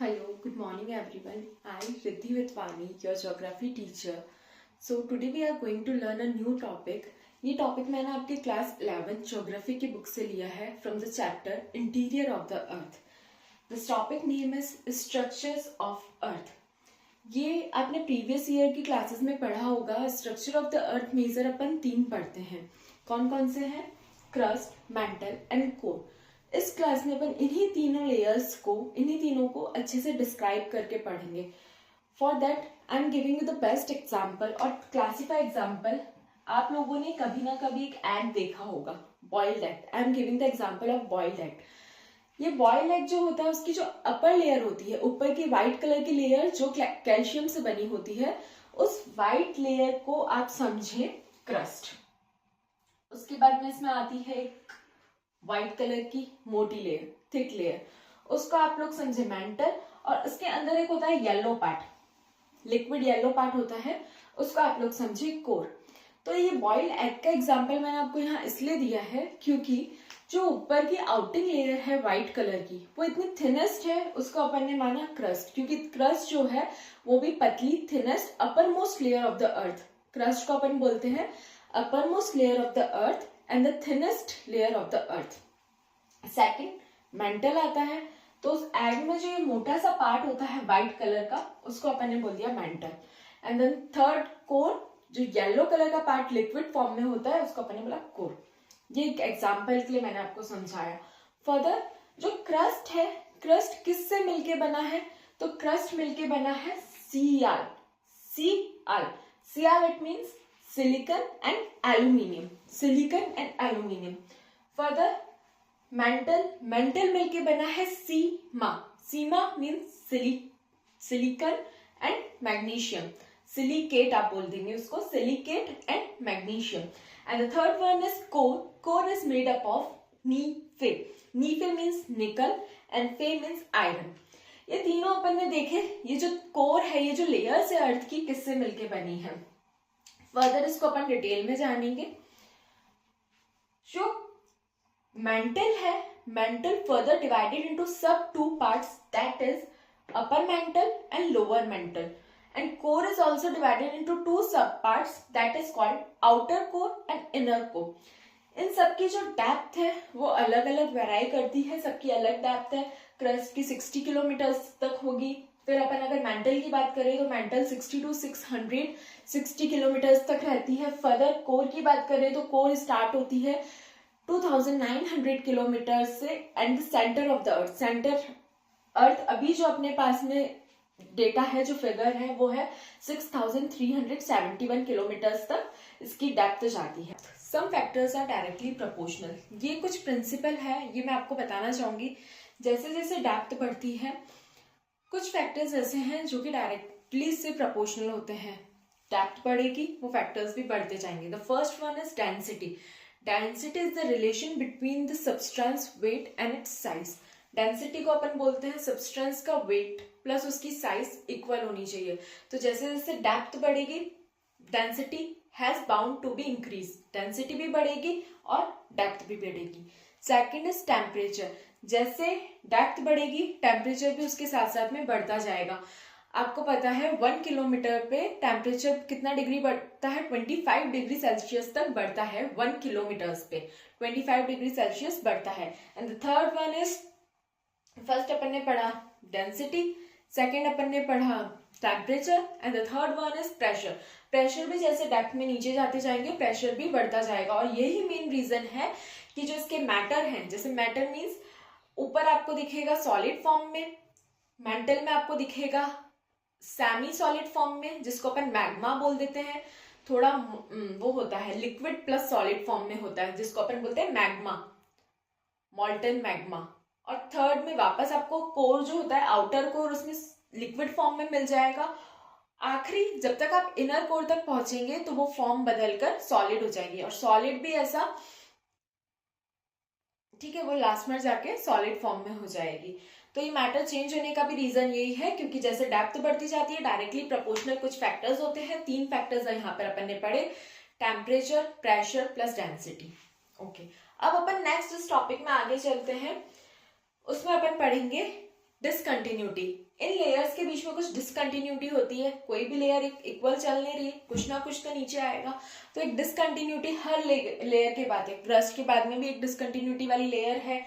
Hello, good morning everyone. I am Riddhi Vitwani, your geography teacher. So today we are going to learn a new topic. ये topic मैंने आपके class 11 geography की book से लिया है from the chapter interior of the earth. This topic name is structures of earth. ये आपने previous year की क्लासेस में पढ़ा होगा. Structure of the earth major अपन 3 पढ़ते हैं. कौन कौन से हैं? Crust, mantle and core. इस क्लास में अपन इन्हीं तीनों लेयर्स को, इन्हीं तीनों को अच्छे से डिस्क्राइब करके पढ़ेंगे. For that I am giving you the best example और क्लासीफाई एग्जाम्पल. आप लोगों ने कभी ना कभी एक एग देखा होगा, boiled egg. I am giving the example of boiled egg. ये बॉइल्ड एग जो होता है उसकी जो अपर लेयर होती है, ऊपर की व्हाइट कलर की लेयर जो कैल्शियम से बनी होती है, उस व्हाइट लेयर को आप समझे क्रस्ट. उसके बाद में इसमें आती है एक व्हाइट कलर की मोटी लेयर, थिक लेयर, उसको आप लोग समझे मेंटल. और उसके अंदर एक होता है yellow part, liquid yellow part होता है, उसको आप लोग समझे कोर. तो ये बॉइल्ड एग का एग्जांपल मैंने आपको यहाँ इसलिए दिया है क्योंकि जो ऊपर की आउटिंग लेयर है व्हाइट कलर की, वो इतनी थिनेस्ट है, उसको अपन ने माना क्रस्ट. क्योंकि क्रस्ट जो है वो भी पतली, thinnest, upper most layer of the earth. Crust को अपन बोलते हैं upper most layer of the earth and the thinnest layer of the earth. Second, mental आता है. तो उस एग में जो ये मोटा सा पार्ट होता है व्हाइट कलर का, उसको अपन ने बोल दिया mantle. And then third core, जो येलो कलर का पार्ट लिक्विड फॉर्म में होता है, उसको अपन ने बोला कोर. ये एक एग्जांपल के लिए मैंने आपको समझाया. फर्दर, जो क्रस्ट है, क्रस्ट किससे मिलके बना है? तो क्रस्ट मिलके बना है Cl. Cl it means silicon and aluminium. Silicon and aluminium. Further, mental मिलके बना है सीमा. सीमा means silicon and magnesium. Silicate आप बोल देंगे उसको, silicate and magnesium. And the third one is core. Core is made up of Fe. Fe means nickel and Fe means iron. ये तीनों अपन ने देखे. ये जो कोर है, ये जो लेयर्स है अर्थ की, किससे मिलके बनी है. फर्दर इसको अपन डिटेल में जानेंगे. जो मेंटल है, mental further divided into sub 2 parts, that is upper mantle and lower mantle. And core is also divided into 2 sub parts, that is called outer core and inner core. इन सबकी जो depth है वो अलग अलग वेराई करती है, सबकी अलग डेप्थ है. क्रस्ट की 60 किलोमीटर तक होगी. फिर अपन अगर मेंटल की बात करें तो मेंटल 60 to 660 किलोमीटर तक रहती है. फर्दर कोर की बात करें तो कोर स्टार्ट होती है 2900 किलोमीटर से. And the centre of the earth, centre अर्थ अभी जो अपने पास में डेटा है, जो फिगर है, वो है 6371 किलोमीटर तक इसकी डेप्थ जाती है. Some factors are directly proportional. ये कुछ प्रिंसिपल है, ये मैं आपको बताना चाहूंगी. जैसे जैसे डेप्थ बढ़ती है, कुछ फैक्टर्स ऐसे हैं जो कि डायरेक्टली से प्रोपोर्शनल होते हैं. डेप्थ बढ़ेगी, वो फैक्टर्स भी बढ़ते जाएंगे. The first one is density. Density is the relation between the substance weight and its size. Density को अपन बोलते हैं सब्सटेंस का वेट प्लस उसकी साइज इक्वल होनी चाहिए. तो जैसे जैसे डेप्थ बढ़ेगी, density has bound to be increase. Density भी बढ़ेगी और डेप्थ भी बढ़ेगी. Second is temperature. जैसे डेप्थ बढ़ेगी, टेम्परेचर भी उसके साथ साथ में बढ़ता जाएगा. आपको पता है 1 किलोमीटर पे टेम्परेचर कितना डिग्री बढ़ता है? 25 डिग्री सेल्सियस तक बढ़ता है 1 किलोमीटर पे. 25 डिग्री सेल्सियस बढ़ता है. And the third one is, first अपन ने पढ़ा डेंसिटी, सेकेंड अपन ने पढ़ा temperature, and the third one is pressure. Pressure भी जैसे डेप्थ में नीचे जाते जाएंगे, प्रेशर भी बढ़ता जाएगा. और यही मेन रीजन है कि जो इसके मैटर हैं, जैसे मैटर मीन्स ऊपर आपको दिखेगा सॉलिड फॉर्म में, मेंटल में आपको दिखेगा सेमी सॉलिड फॉर्म में, जिसको अपन मैग्मा बोल देते हैं. थोड़ा वो होता है लिक्विड प्लस सॉलिड फॉर्म में होता है, जिसको अपन बोलते हैं मैग्मा, मॉल्टन मैग्मा. और थर्ड में वापस आपको कोर जो होता है, आउटर कोर, उसमें लिक्विड फॉर्म में मिल जाएगा. आखिरी जब तक आप इनर कोर तक पहुंचेंगे तो वो फॉर्म बदलकर सॉलिड हो जाएगी. और सॉलिड भी ऐसा, ठीक है, वो लास्ट में जाके सॉलिड फॉर्म में हो जाएगी. तो ये मैटर चेंज होने का भी रीजन यही है क्योंकि जैसे डेप्थ बढ़ती जाती है, डायरेक्टली प्रोपोर्शनल कुछ फैक्टर्स होते हैं. 3 फैक्टर्स यहाँ पर अपन ने पढ़े, temperature, pressure plus density. Okay, अब अपन नेक्स्ट इस टॉपिक में आगे चलते हैं. उसमें अपन पढ़ेंगे डिसकंटिन्यूटी. इन लेयर्स के बीच में कुछ डिसकंटिन्यूटी होती है, कोई भी लेयर इक्वल चल नहीं रही, कुछ ना कुछ तो नीचे आएगा। तो एक डिसकंटिन्यूटी हर लेयर के बाद है। क्रस्ट के बाद में भी एक डिसकंटिन्यूटी वाली लेयर है,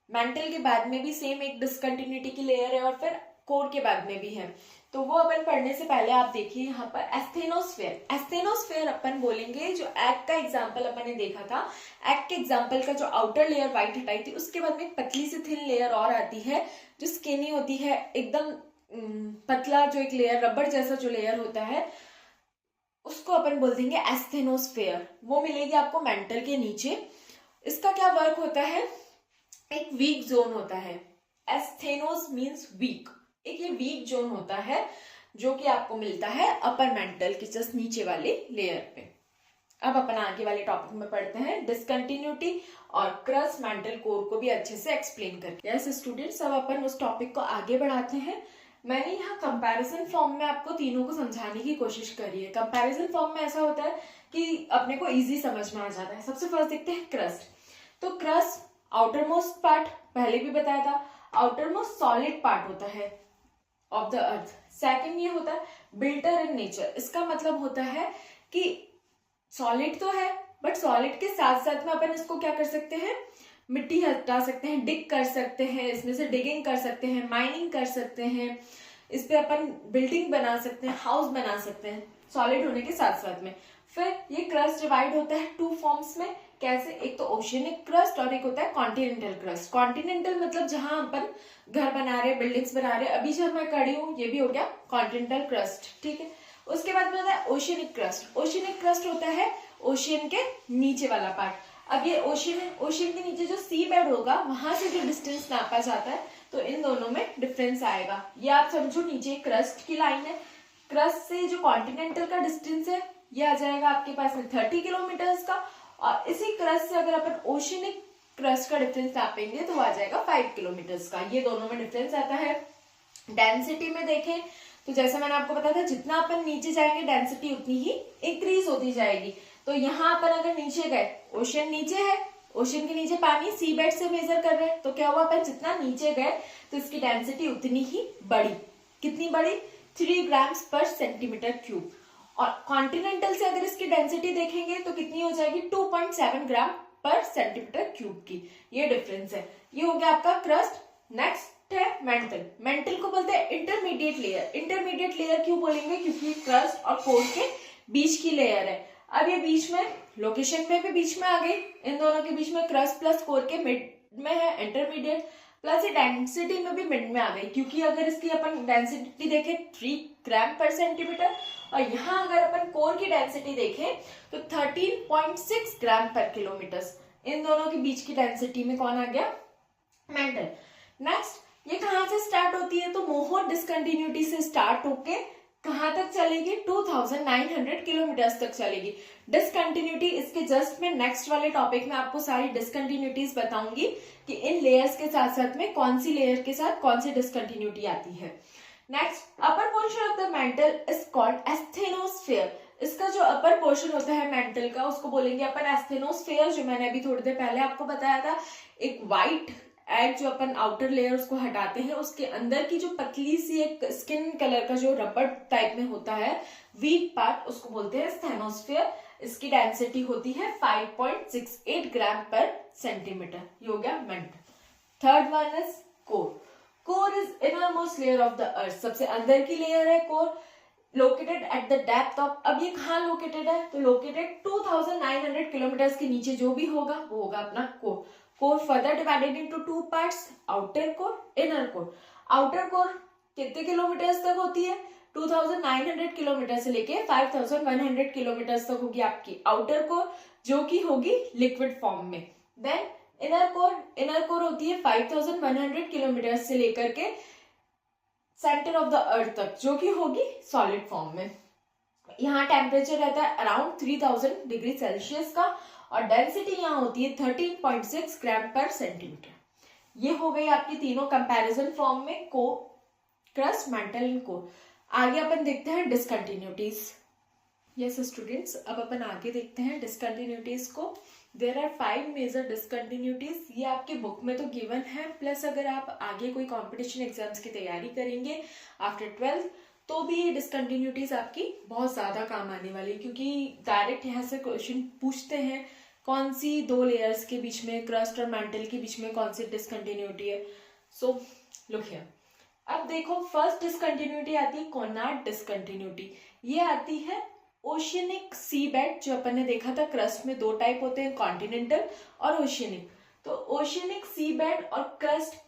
मेंटल के बाद में भी सेम एक डिसकंटिन्यूटी की लेयर है, और फिर कोर के बाद में भी है। तो वो अपन पढ़ने से पहले आप देखिए यहाँ पर एस्थेनोस्फेयर। एस्थेनोस्फेयर अपन बोलेंगे, जो एग का एग्जांपल अपन ने देखा था, एग के एग्जांपल का जो आउटर लेयर व्हाइट हटाई थी, उसके बाद में एक पतली सी थिन लेयर और आती है जो स्किनी होती है, एकदम पतला, जो एक लेयर रबर जैसा जो लेयर होता है, उसको अपन बोल देंगे एस्थेनोस्फेयर। वो मिलेगी आपको मेंटल के नीचे। इसका क्या वर्क होता है, एक वीक जोन होता है। एस्थेनोस मीन्स वीक, एक ये वीक जोन होता है जो कि आपको मिलता है अपर मेंटल के जस्ट नीचे वाले लेयर पे। अब अपन आगे वाले टॉपिक में पढ़ते हैं डिसकंटिन्यूटी और क्रस्ट मेंटल कोर को भी अच्छे से एक्सप्लेन करके। यस स्टूडेंट्स, अब अपन उस टॉपिक को आगे बढ़ाते हैं। मैंने यहाँ कंपैरिजन फॉर्म में आपको तीनों को समझाने की कोशिश करी है। कंपैरिजन फॉर्म में ऐसा होता है कि अपने को इजी समझ में आ जाता है। सबसे फर्स्ट देखते हैं क्रस्ट। तो क्रस्ट आउटर मोस्ट पार्ट, पहले भी बताया था, आउटर मोस्ट सॉलिड पार्ट होता है ऑफ द अर्थ। सेकंड ये होता है बिल्टर इन नेचर। इसका मतलब होता है कि सॉलिड तो है, बट सॉलिड के साथ साथ में अपन इसको क्या कर सकते हैं, मिट्टी हटा सकते हैं, डिग कर सकते हैं, इसमें से डिगिंग कर सकते हैं, माइनिंग कर सकते हैं, इस पे अपन बिल्डिंग बना सकते हैं, हाउस बना सकते हैं सॉलिड होने के साथ साथ में। फिर ये क्रस्ट डिवाइड होता है टू फॉर्म्स में। कैसे, एक तो ओशियनिक क्रस्ट और एक होता है कॉन्टिनेंटल क्रस्ट। कॉन्टिनेंटल मतलब जहां अपन घर बना रहे, बिल्डिंग्स बना रहे, अभी जब मैं खड़ी हूँ ये भी हो गया कॉन्टिनेंटल क्रस्ट, ठीक है। उसके बाद में होता है ओशियनिक क्रस्ट। ओशियनिक क्रस्ट होता है ओशियन के नीचे वाला पार्ट। अब ये ओशियन के नीचे जो सी बेड होगा, वहां से जो डिस्टेंस नापा जाता है, तो इन दोनों में डिफरेंस आएगा। ये आप समझो, नीचे क्रस्ट की लाइन है, क्रस्ट से जो कॉन्टिनेंटल का डिस्टेंस है ये आ जाएगा आपके पास में 30 किलोमीटर का, और इसी क्रस्ट से अगर अपन ओशियनिक क्रस्ट का डिफरेंस नापेंगे तो आ जाएगा 5 किलोमीटर का। ये दोनों में डिफरेंस आता है। डेंसिटी में देखें तो जैसे मैंने आपको बताया था, जितना अपन नीचे जाएंगे डेंसिटी उतनी ही इंक्रीज होती जाएगी। तो यहाँ अपन अगर नीचे गए, ओशियन नीचे है, ओशियन के नीचे पानी सी बेड से मेजर कर रहे हैं, तो क्या हुआ, अपन जितना नीचे गए तो इसकी डेंसिटी उतनी ही बढ़ी। कितनी बढ़ी, 3 ग्राम्स पर सेंटीमीटर क्यूब। और कॉन्टिनेंटल से अगर इसकी डेंसिटी देखेंगे तो कितनी हो जाएगी, 2.7 ग्राम पर सेंटीमीटर क्यूब की। ये डिफरेंस है। ये हो गया आपका क्रस्ट। नेक्स्ट है मेंटल। मेंटल को बोलते हैं इंटरमीडिएट लेयर। इंटरमीडिएट लेयर क्यों बोलेंगे, क्योंकि क्रस्ट और कोर के बीच की लेयर है। अब ये बीच में, लोकेशन में भी बीच में आ गई, इन दोनों के बीच में क्रस्ट प्लस कोर के मिड में है इंटरमीडिएट, प्लस ये डेंसिटी में भी मिड में आ गई, क्योंकि अगर इसकी अपन डेंसिटी देखें 3 ग्राम पर सेंटीमीटर, और यहाँ अगर अपन कोर की डेंसिटी देखें तो 13.6 ग्राम पर किलोमीटर। इन दोनों के बीच की डेंसिटी में कौन आ गया, मेंटल। नेक्स्ट, ये कहाँ से स्टार्ट होती है, तो मोहर डिसकंटिन्यूटी से स्टार्ट होके कहाँ तक चलेगी, 2900 किलोमीटर तक चलेगी। डिसकंटिन्यूटी, इसके जस्ट में नेक्स्ट वाले टॉपिक में आपको सारी डिसकंटिन्यूटीज बताऊंगी कि इन लेयर्स के साथ साथ में कौन सी लेयर के साथ कौन सी डिसकंटिन्यूटी आती है। Next, upper portion of the mental is called asthenosphere. इसका जो अपर पोर्शन होता है मेंटल का, उसको बोलेंगे अपन एस्थेनोस्फेयर, जो मैंने अभी थोड़ी देर पहले आपको बताया था। एक व्हाइट एग जो अपन आउटर लेयर उसको हटाते हैं, उसके अंदर की जो पतली सी एक स्किन कलर का जो रबर टाइप में होता है वीक पार्ट, उसको बोलते हैं एस्थेनोस्फेयर। इसकी डेंसिटी होती है 5.68 ग्राम पर सेंटीमीटर। ये हो गया mental. Third one is core. Core is innermost layer of the अर्थ। सबसे अंदर की लेयर है core, located at the depth of. अब ये कहाँ लोकेटेड है, तो लोकेटेड 2900 किलोमीटर के नीचे जो भी होगा वो होगा अपना core. Core further divided into 2 parts, outer core, inner core. Outer core कितने किलोमीटर तक होती है, 2900 किलोमीटर से लेके 5100 किलोमीटर तक होगी आपकी आउटर कोर, जो कि होगी लिक्विड फॉर्म में। देन इनर कोर होती है 5100 किलोमीटर से लेकर के सेंटर ऑफ द अर्थ तक, जो कि होगी सॉलिड फॉर्म में। यहाँ टेम्परेचर रहता है अराउंड 3000 डिग्री सेल्सियस का, और डेंसिटी यहाँ होती है 13.6 ग्राम पर सेंटीमीटर। ये हो गई आपकी तीनों कंपैरिजन फॉर्म में, core, crust, mantle and core. आगे अपन देखते हैं डिसकंटिन्यूटीज। यस स्टूडेंट्स, अब अपन आगे देखते हैं डिसकंटिन्यूटीज को। There are 5 major discontinuities. ये आपके बुक में तो गिवन है, प्लस अगर आप आगे कोई कंपटीशन एग्जाम्स की तैयारी करेंगे आफ्टर 12th तो भी ये डिसकंटिन्यूटीज आपकी बहुत ज्यादा काम आने वाली, क्योंकि डायरेक्ट यहाँ से क्वेश्चन पूछते हैं कौन सी 2 लेयर्स के बीच में, क्रस्ट और मैंटल के बीच में कौन सी डिसकंटिन्यूटी है। सो लुक हियर, अब देखो फर्स्ट डिसकंटिन्यूटी आती है कोनार्ड डिसकंटिन्यूटी। ये आती है ओशियनिक सी बेड, जो अपन ने देखा था क्रस्ट में 2 टाइप होते हैं, कॉन्टिनेंटल और ओशियनिक। तो ओशियनिक सी बेड और क्रस्ट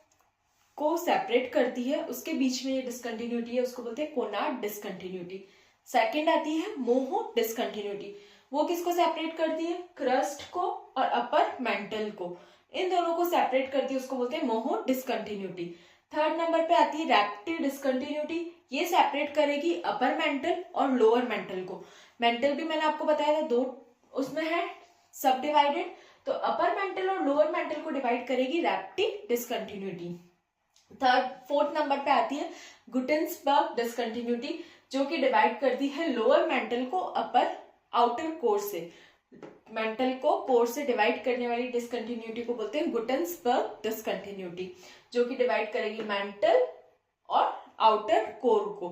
को सेपरेट करती है, उसके बीच में ये डिसकंटिन्यूटी है, उसको बोलते हैं कोनार्ड डिसकंटिन्यूटी। सेकंड आती है मोहो डिसकंटिन्यूटी। वो किसको सेपरेट करती है? क्रस्ट को और अपर मेंटल को, इन दोनों को सेपरेट करती है, उसको बोलते हैं मोहो डिसकंटिन्यूटी। थर्ड नंबर पे आती है रैप्टिव डिसकंटिन्यूटी। ये सेपरेट करेगी अपर मेंटल और लोअर मेंटल को। मेंटल भी मैंने आपको बताया था 2 उसमें है सब डिवाइडेड, तो अपर मेंटल और लोअर मेंटल को डिवाइड करेगी रैप्टिव डिसकंटिन्यूटी। फोर्थ नंबर पे आती है गुटेन्सबर्ग डिसकंटिन्यूटी, जो कि डिवाइड करती है लोअर मेंटल को अपर आउटर कोर से। मेंटल को कोर से डिवाइड करने वाली डिसकंटिन्यूटी को बोलते हैं गुटेन्सबर्ग डिसकंटिन्यूटी, जो कि डिवाइड करेगी मेंटल और आउटर कोर को।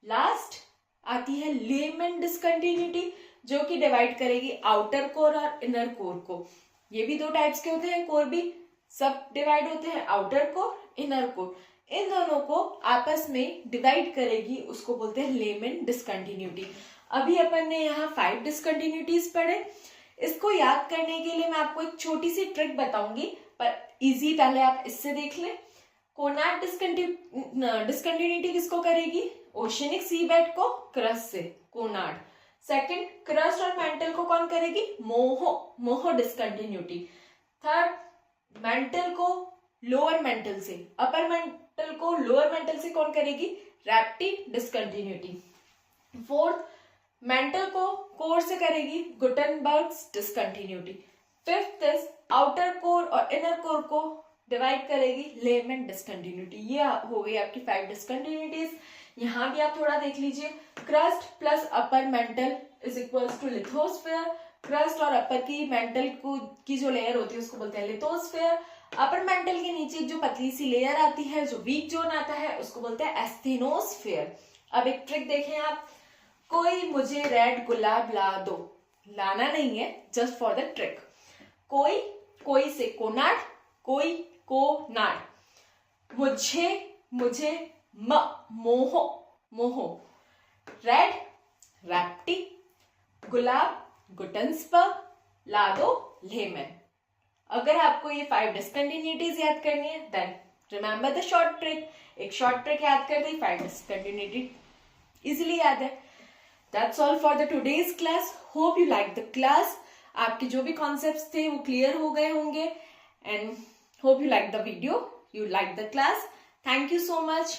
लास्ट आती है लेमन डिसकंटिन्यूटी, जो कि डिवाइड करेगी आउटर कोर और इनर कोर को। ये भी 2 टाइप्स के होते हैं, कोर भी सब डिवाइड होते हैं, आउटर कोर, इनर कोर। इन दोनों को आपस में डिवाइड करेगी, उसको बोलते हैं लेमन डिसकंटिन्यूटी। अभी अपन ने यहाँ 5 डिसकंटिन्यूटीज पढ़े। इसको याद करने के लिए मैं आपको एक छोटी सी ट्रिक बताऊंगी, पर इजी पहले आप इससे देख लें। कोनार्ड डिसकंटिन्यूटी किसको करेगी? ओशियनिक सी बेड को क्रस्ट से, कोनार्ड। सेकंड, क्रस्ट और मेंटल को कौन करेगी? Moho discontinuity. थर्ड, मेंटल को लोअर मेंटल से, अपर मेंटल को लोअर मेंटल से कौन करेगी? Repetti discontinuity. फोर्थ, मेंटल को कोर से करेगी Gutenberg's discontinuity. Fifth is outer core और इनर कोर को डिवाइड करेगी लेमन डिसकंटिन्यूटी। ये हो गई आपकी 5 डिसकंटिन्यूटीज। यहाँ भी आप थोड़ा देख लीजिए, crust plus upper mantle is equals to lithosphere. Crust और अपर की मेंटल की जो लेयर होती है उसको बोलते हैं लिथोस्फेयर। अपर मेंटल के नीचे जो पतली सी लेयर आती है, जो वीक जोन आता है, उसको बोलते हैं एस्थेनोस्फेयर। अब एक ट्रिक देखें आप, कोई मुझे रेड गुलाब ला दो, लाना नहीं है, जस्ट फॉर द ट्रिक। कोई से कोनार्ड, कोई कोनार्ड। मुझे मोहो, रेड रैप्टी, गुलाब गुटेन्सबर्ग, ला दो लेमन। अगर आपको ये 5 डिसकंटिन्यूटीज याद करनी है, then remember the short trick. एक शॉर्ट ट्रिक याद कर दी, 5 डिसकंटिन्यूटी इजिली याद है। That's all for the today's class. Hope you like the class. आपके जो भी कॉन्सेप्ट्स थे वो क्लियर हो गए होंगे, and hope you like the video, you like the class. Thank you so much.